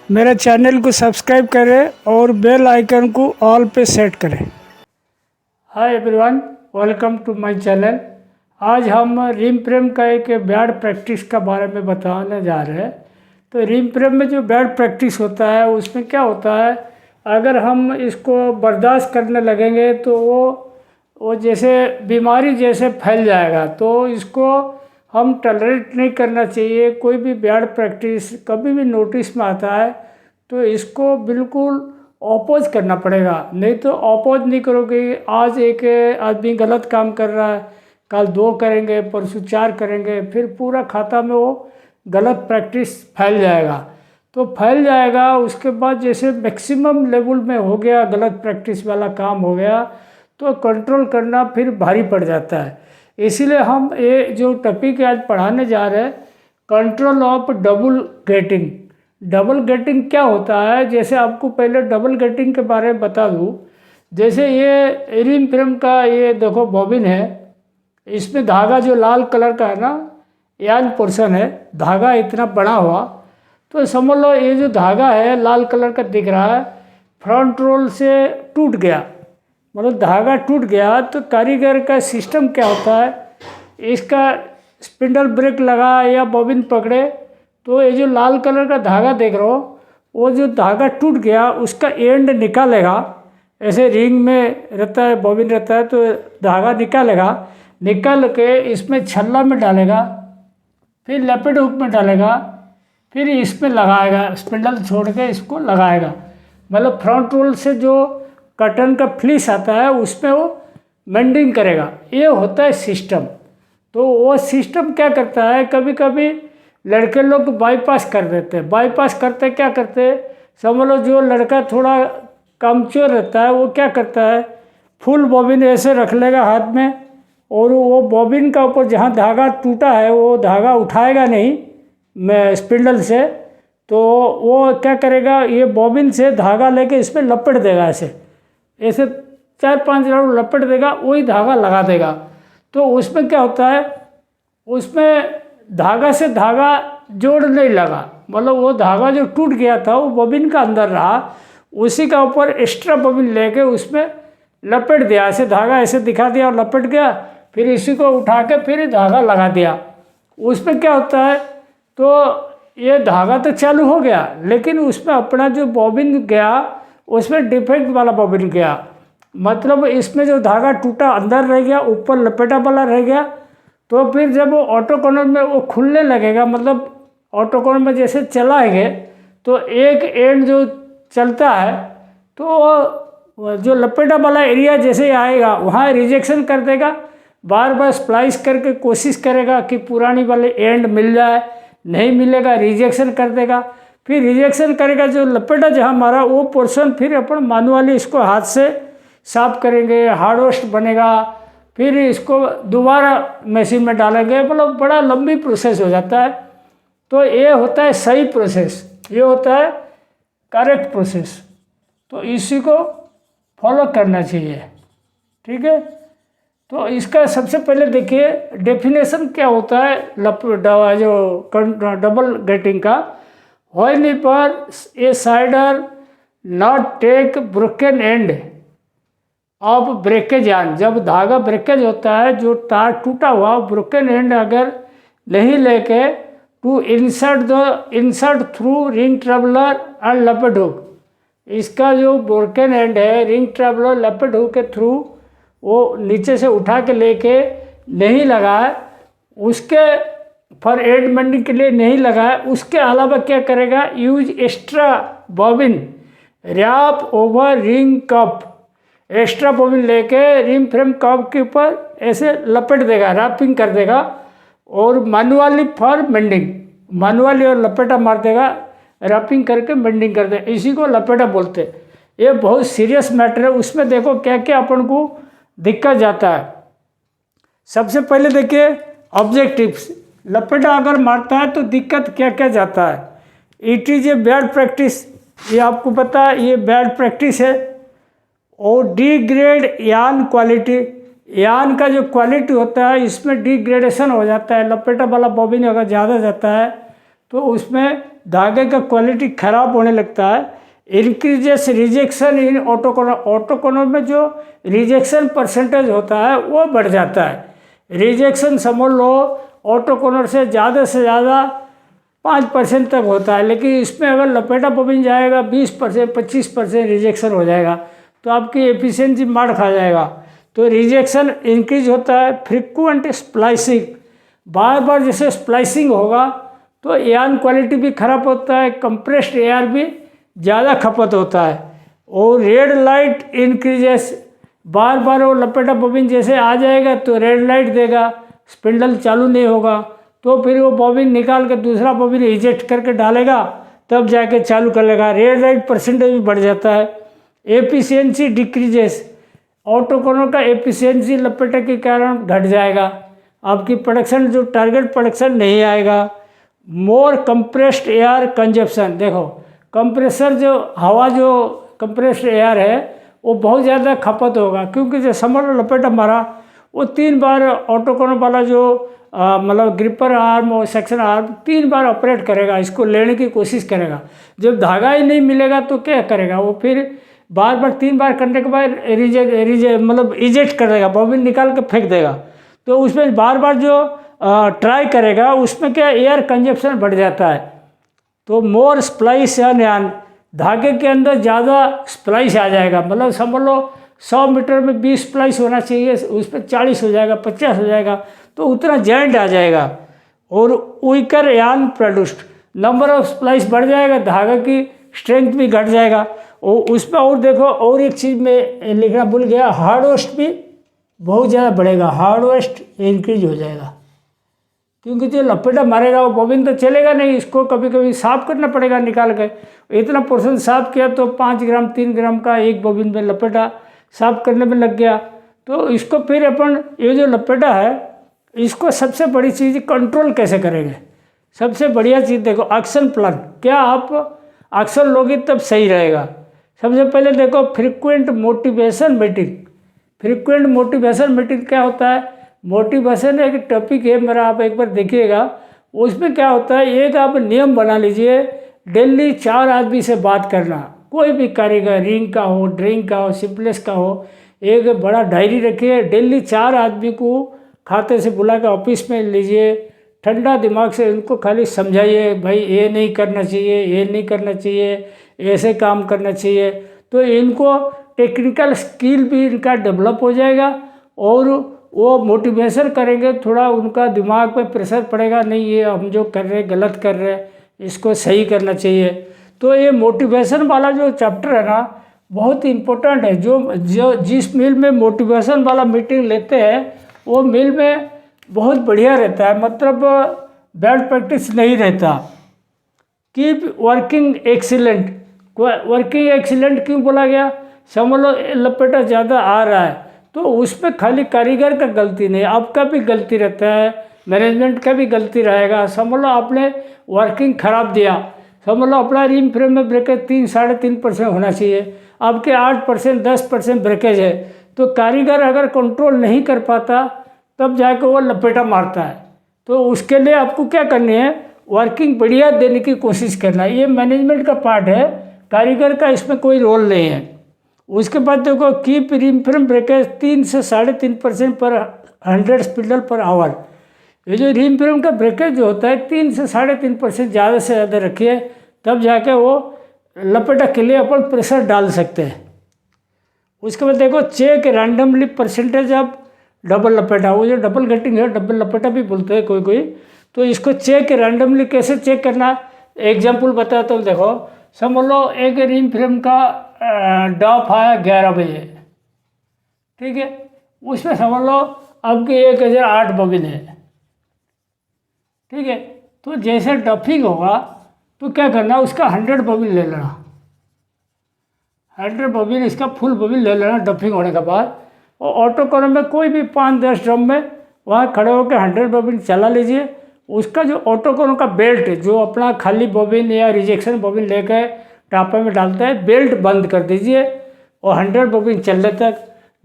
मेरे चैनल को सब्सक्राइब करें और बेल आइकन को ऑल पे सेट करें। Hi everyone, welcome to my channel. आज हम रिम फ्रेम का एक बैड प्रैक्टिस का बारे में बताने जा रहे हैं। तो रिम फ्रेम में जो बैड प्रैक्टिस होता है उसमें क्या होता है, अगर हम इसको बर्दाश्त करने लगेंगे तो वो जैसे बीमारी जैसे फैल जाएगा। तो इसको हम टॉलरेट नहीं करना चाहिए। कोई भी बैड प्रैक्टिस कभी भी नोटिस में आता है तो इसको बिल्कुल ऑपोज करना पड़ेगा। नहीं तो ऑपोज नहीं करोगे, आज एक आदमी गलत काम कर रहा है, कल 2 करेंगे, परसों 4 करेंगे, फिर पूरा खाता में वो गलत प्रैक्टिस फैल जाएगा। तो फैल जाएगा, उसके बाद जैसे मैक्सिमम लेवल में हो गया, गलत प्रैक्टिस वाला काम हो गया, तो कंट्रोल करना फिर भारी पड़ जाता है। इसीलिए हम ये जो टॉपिक आज पढ़ाने जा रहे हैं, control of double getting. Double getting क्या होता है, जैसे आपको पहले डबल गेटिंग के बारे में बता दूँ। जैसे ये रिम फ्रेम का ये देखो बॉबिन है, इसमें धागा जो लाल कलर का है ना, यान पोर्शन है, धागा इतना बड़ा हुआ, तो समझ लो ये जो धागा है लाल कलर का दिख रहा है, फ्रंट रोल से टूट गया, मतलब धागा टूट गया। तो कारीगर का सिस्टम क्या होता है, इसका स्पिंडल ब्रेक लगा या बॉबिन पकड़े तो ये जो लाल कलर का धागा देख रहे हो, वो जो धागा टूट गया उसका एंड निकालेगा। ऐसे रिंग में रहता है, बॉबिन रहता है, तो धागा निकालेगा, निकाल के इसमें छल्ला में डालेगा, फिर लपेट हुक में डालेगा, फिर इसमें लगाएगा, स्पिंडल छोड़ के इसको लगाएगा। मतलब फ्रंट रोल से जो कटन का फ्लीस आता है उसमें वो मेंडिंग करेगा। ये होता है सिस्टम। तो वो सिस्टम क्या करता है, कभी कभी लड़के लोग बाईपास कर देते हैं। बाईपास करते क्या करते, समझ लो जो लड़का थोड़ा कमजोर रहता है वो क्या करता है, फुल बॉबिन ऐसे रख लेगा हाथ में, और वो बॉबिन का ऊपर जहाँ धागा टूटा है वो धागा उठाएगा नहीं स्पिंडल से, तो वो क्या करेगा, ये बॉबिन से धागा लेके इसमें लपेट देगा। ऐसे 4-5 राउंड लपेट देगा, वही धागा लगा देगा। तो उसमें क्या होता है, उसमें धागा से धागा जोड़ नहीं लगा, मतलब वो धागा जो टूट गया था वो बॉबिन का अंदर रहा, उसी का ऊपर एक्स्ट्रा बॉबिन लेके उसमें लपेट दिया। ऐसे धागा ऐसे दिखा दिया और लपेट गया, फिर इसी को उठा के फिर धागा लगा दिया। उसमें क्या होता है, तो ये धागा तो चालू हो गया, लेकिन उसमें अपना जो बॉबिन गया उसमें डिफेक्ट वाला बॉबिन गया। मतलब इसमें जो धागा टूटा अंदर रह गया, ऊपर लपेटा वाला रह गया। तो फिर जब वो ऑटो कॉर्नर में वो खुलने लगेगा, मतलब ऑटो कॉर्नर में जैसे चलाएंगे तो एक एंड जो चलता है तो जो लपेटा वाला एरिया जैसे आएगा वहाँ रिजेक्शन कर देगा, बार बार स्प्लाइस करके कोशिश करेगा कि पुरानी वाले एंड मिल जाए, नहीं मिलेगा रिजेक्शन कर देगा। फिर रिजेक्शन करेगा, जो लपेटा जहाँ मारा वो पोर्शन फिर अपन मैनुअली इसको हाथ से साफ करेंगे, हार्ड रोस्ट बनेगा, फिर इसको दोबारा मशीन में डालेंगे। मतलब बड़ा लंबी प्रोसेस हो जाता है। तो ये होता है सही प्रोसेस, ये होता है करेक्ट प्रोसेस। तो इसी को फॉलो करना चाहिए, ठीक है। तो इसका सबसे पहले देखिए डेफिनेशन क्या होता है जो डबल गेटिंग का। व्हेन पर a sider not take broken end of breakage yarn, जब धागा ब्रेकेज होता है, जो तार टूटा हुआ ब्रोकन एंड अगर नहीं लेके to insert through ring traveller and लपेट हुक, इसका जो ब्रोकन एंड है रिंग ट्रेवलर लपेट हुक के थ्रू वो नीचे से उठा के लेके नहीं लगा है, उसके फॉर एंड मेंडिंग के लिए नहीं लगा है, उसके अलावा क्या करेगा, use extra bobbin wrap over ring cup, extra bobbin लेके रिम फ्रेम कप के ऊपर ऐसे लपेट देगा, रैपिंग कर देगा, और मैनुअली फॉर मेंडिंग, मैनुअली और लपेटा मार देगा, रैपिंग करके मेंडिंग कर देगा। इसी को लपेटा बोलते हैं। ये बहुत सीरियस मैटर है। उसमें देखो क्या क्या अपन को दिक्कत जाता है। सबसे पहले देखिए ऑब्जेक्टिव्स, लपेटा अगर मारता है तो दिक्कत क्या क्या जाता है। It is a bad practice, ये आपको पता है, ये बैड प्रैक्टिस है। और डिग्रेड यान क्वालिटी, यान का जो क्वालिटी होता है इसमें डिग्रेडेशन हो जाता है। लपेटा वाला बॉबिन अगर ज़्यादा जाता है तो उसमें धागे का क्वालिटी खराब होने लगता है। इंक्रीजेस रिजेक्शन इन ऑटोकोनर, ऑटोकोनर में जो रिजेक्शन परसेंटेज होता है वो बढ़ जाता है। रिजेक्शन समझ लो ऑटोकोनर से ज़्यादा 5% तक होता है, लेकिन इसमें अगर लपेटा बॉबिन जाएगा 20% 25% रिजेक्शन हो जाएगा, तो आपकी एफिशिएंसी मार खा जाएगा। तो रिजेक्शन इंक्रीज होता है। फ्रिक्वेंट स्प्लाइसिंग, बार बार जैसे स्प्लाइसिंग होगा तो एआर क्वालिटी भी खराब होता है, कंप्रेस्ड एयर भी ज़्यादा खपत होता है। और रेड लाइट इंक्रीजेस, बार बार वो लपेटा बॉबिन जैसे आ जाएगा तो रेड लाइट देगा, स्पिंडल चालू नहीं होगा, तो फिर वो बॉबिन निकाल के दूसरा बॉबिन इजेक्ट करके डालेगा, तब जाके चालू कर लेगा। रेड लाइट परसेंटेज भी बढ़ जाता है। एफिशिएंसी डिक्रीजेस, ऑटोकोनर का एफिशिएंसी लपेटे के कारण घट जाएगा, आपकी प्रोडक्शन जो टारगेट प्रोडक्शन नहीं आएगा। मोर कंप्रेस्ड एयर कंजप्शन, देखो कंप्रेसर जो हवा जो कंप्रेस्ड एयर है वो बहुत ज़्यादा खपत होगा, क्योंकि जो समर लपेटा मारा वो 3 बार ऑटोकोनर वाला जो मतलब ग्रिपर आर्म और सेक्शन आर्म 3 बार ऑपरेट करेगा, इसको लेने की कोशिश करेगा। जब धागा ही नहीं मिलेगा तो क्या करेगा वो, फिर बार बार 3 बार करने के बाद मतलब इजेक्ट कर देगा, बॉबिन निकाल के फेंक देगा। तो उसमें बार बार जो ट्राई करेगा उसमें क्या एयर कंजप्शन बढ़ जाता है। तो मोर स्प्लाइस या न्यान, धागे के अंदर ज़्यादा स्प्लाइस आ जाएगा, मतलब समझ लो 100 मीटर में 20 स्प्लाइस होना चाहिए, उस पर 40 हो जाएगा, 50 हो जाएगा, तो उतना जॉइंट आ जाएगा। और वीकर यान प्रोड्यूस्ड, नंबर ऑफ स्प्लाइस बढ़ जाएगा, धागा की स्ट्रेंथ भी घट जाएगा। और उसमें और देखो और एक चीज़ में लिखना भूल गया, हार्डवेस्ट भी बहुत ज़्यादा बढ़ेगा, हार्डवेस्ट इंक्रीज हो जाएगा, क्योंकि जो लपेटा मारेगा वो बॉबिन तो चलेगा नहीं, इसको कभी कभी साफ करना पड़ेगा निकाल के। इतना पोर्शन साफ किया तो 5 ग्राम 3 ग्राम का एक बॉबिन में लपेटा साफ करने में लग गया। तो इसको फिर अपन ये जो लपेटा है इसको सबसे बड़ी चीज़ कंट्रोल कैसे करेंगे। सबसे बढ़िया चीज़ देखो एक्शन प्लान, क्या आप एक्शन लोगे तब सही रहेगा। सबसे पहले देखो frequent motivation meeting. Frequent motivation meeting क्या होता है, मोटिवेशन एक टॉपिक है मेरा, आप एक बार देखिएगा। उसमें क्या होता है, एक आप नियम बना लीजिए, डेली 4 आदमी से बात करना, कोई भी कारीगर, रिंग का हो, ड्रिंग का हो, सिंपलेस का हो, एक बड़ा डायरी रखिए, डेली 4 आदमी को खाते से बुला के ऑफिस में लीजिए, ठंडा दिमाग से उनको खाली समझाइए, भाई ये नहीं करना चाहिए, ये नहीं करना चाहिए, ऐसे काम करना चाहिए। तो इनको टेक्निकल स्किल भी इनका डेवलप हो जाएगा और वो मोटिवेशन करेंगे, थोड़ा उनका दिमाग पे प्रेशर पड़ेगा, नहीं ये हम जो कर रहे हैं गलत कर रहे हैं, इसको सही करना चाहिए। तो ये मोटिवेशन वाला जो चैप्टर है ना बहुत इम्पोर्टेंट है। जो जिस मिल में मोटिवेशन वाला मीटिंग लेते हैं वो मिल में बहुत बढ़िया रहता है, मतलब बैड प्रैक्टिस नहीं रहता। Keep working excellent, working excellent क्यों बोला गया, समझ लो लपेटा ज़्यादा आ रहा है तो उसमें खाली कारीगर का गलती नहीं, आपका भी गलती रहता है, मैनेजमेंट का भी गलती रहेगा। समझ लो आपने वर्किंग खराब दिया, समझ लो अपना रिम फ्रेम में ब्रेकेज 3-3.5% होना चाहिए, आपके 8% 10% ब्रेकेज है, तो कारीगर अगर कंट्रोल नहीं कर पाता तब जाकर वो लपेटा मारता है। तो उसके लिए आपको क्या करनी है, वर्किंग बढ़िया देने की कोशिश करना है, ये मैनेजमेंट का पार्ट है, कारीगर का इसमें कोई रोल नहीं है। उसके बाद देखो कीप रिम फ्रेम ब्रेकेज 3 से 3.5% पर 100 स्पिंडल पर आवर। ये जो रिम फ्रेम का ब्रेकेज जो होता है 3 से 3.5% ज़्यादा से ज़्यादा रखिए, तब जाके वो लपेटा के लिए अपन प्रेशर डाल सकते हैं। उसके बाद देखो check randomly percentage of double लपेटा, वो जो डबल कटिंग है डबल लपेटा भी बोलते हैं कोई, तो इसको चेक रैंडमली कैसे चेक करना, एग्जाम्पल बताता हूँ। देखो समझ लो एक रिम फ्रेम का डॉप आया 11 बजे, ठीक है, उसमें समझ लो आपके 1008 बॉबिन है, ठीक है। तो जैसे डफिंग होगा तो क्या करना, उसका 100 बॉबिन ले लेना, 100 बॉबिन इसका फुल बॉबिन ले लेना डफिंग होने के बाद। और ऑटो कॉलर में कोई भी 5-10 ड्रम में वहाँ खड़े होकर 100 बॉबिन चला लीजिए। उसका जो ऑटो कॉलर का बेल्ट है, जो अपना खाली बॉबिन या रिजेक्शन बॉबिन लेकर टापे में डालता है, बेल्ट बंद कर दीजिए और 100 बॉबिन चलने तक,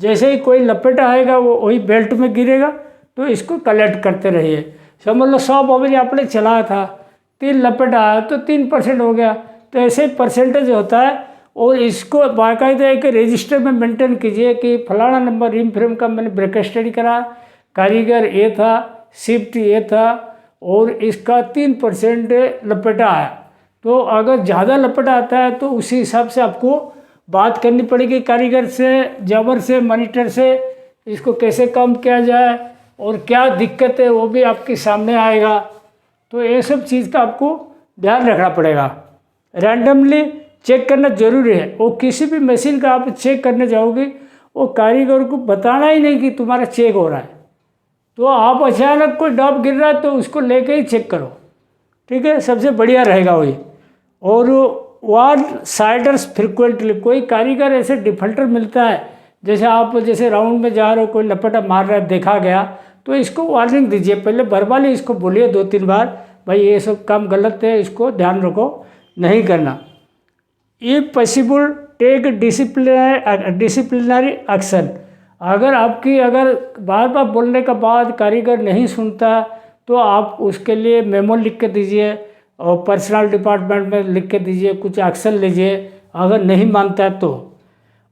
जैसे ही कोई लपेटा आएगा वो वही बेल्ट में गिरेगा, तो इसको कलेक्ट करते रहिए। समझ लो 100 बॉबिन आपने चलाया था, 3 लपेटा आया तो 3% हो गया। तो ऐसे परसेंटेज होता है और इसको बाकायदा एक रजिस्टर में मेंटेन कीजिए कि फलाना नंबर रिम फ्रेम का मैंने ब्रेक स्टडी करा, कारीगर ये था, शिफ्ट ये था और इसका 3% लपेटा आया। तो अगर ज़्यादा लपेटा आता है तो उसी हिसाब से आपको बात करनी पड़ेगी कारीगर से, जाबर से, मॉनिटर से, इसको कैसे कम किया जाए और क्या दिक्कत है वो भी आपके सामने आएगा। तो ये सब चीज़ का आपको ध्यान रखना पड़ेगा। रैंडमली चेक करना जरूरी है। वो किसी भी मशीन का आप चेक करने जाओगे वो कारीगर को बताना ही नहीं कि तुम्हारा चेक हो रहा है। तो आप अचानक कोई डॉप गिर रहा है तो उसको लेके ही चेक करो, ठीक है, सबसे बढ़िया रहेगा वही। और वाल साइडर्स फ्रिक्वेंटली, कोई कारीगर ऐसे डिफल्टर मिलता है, जैसे आप जैसे राउंड में जा रहे हो कोई लपेटा मार रहा है देखा गया तो इसको वार्निंग दीजिए, पहले वर्बली इसको बोलिए 2-3 बार, भाई ये सब काम गलत है, इसको ध्यान रखो, नहीं करना। If possible take disciplinary action. अगर बार बार बोलने के बाद कारीगर नहीं सुनता तो आप उसके लिए मेमो लिख के दीजिए और पर्सनल डिपार्टमेंट में लिख के दीजिए, कुछ एक्शन लीजिए अगर नहीं मानता है तो।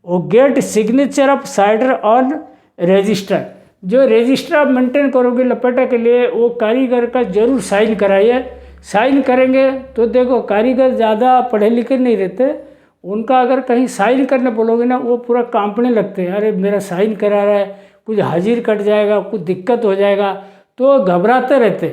और get signature of sider on register. जो रजिस्टर आप मेंटेन करोगे लपेटा के लिए वो कारीगर का जरूर साइन कराइए। साइन करेंगे तो देखो कारीगर ज़्यादा पढ़े लिखे नहीं रहते, उनका अगर कहीं साइन करने बोलोगे ना वो पूरा कांपने लगते हैं, अरे मेरा साइन करा रहा है, कुछ हाजिर कट जाएगा, कुछ दिक्कत हो जाएगा, तो घबराते रहते।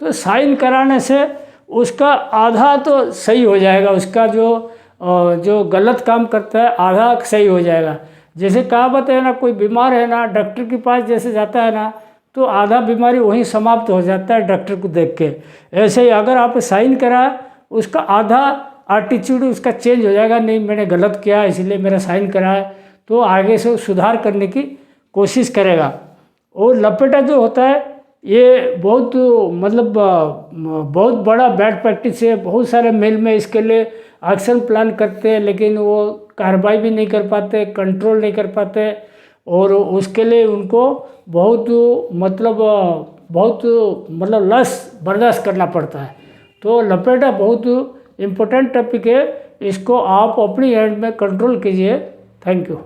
तो साइन कराने से उसका आधा तो सही हो जाएगा, उसका जो गलत काम करता है आधा सही हो जाएगा। जैसे कहावत है ना, कोई बीमार है ना डॉक्टर के पास जैसे जाता है ना तो आधा बीमारी वहीं समाप्त हो जाता है डॉक्टर को देख के। ऐसे ही अगर आप साइन करा उसका आधा एटीट्यूड उसका चेंज हो जाएगा, नहीं मैंने गलत किया इसलिए मेरा साइन करा है, तो आगे से सुधार करने की कोशिश करेगा। और लपेटा जो होता है ये बहुत बहुत बड़ा बैड प्रैक्टिस है। बहुत सारे मेल में इसके लिए एक्शन प्लान करते हैं लेकिन वो कार्रवाई भी नहीं कर पाते, कंट्रोल नहीं कर पाते और उसके लिए उनको बहुत लॉस बर्दाश्त करना पड़ता है। तो लपेटा बहुत इम्पोर्टेंट टॉपिक है, इसको आप अपनी एंड में कंट्रोल कीजिए। Thank you.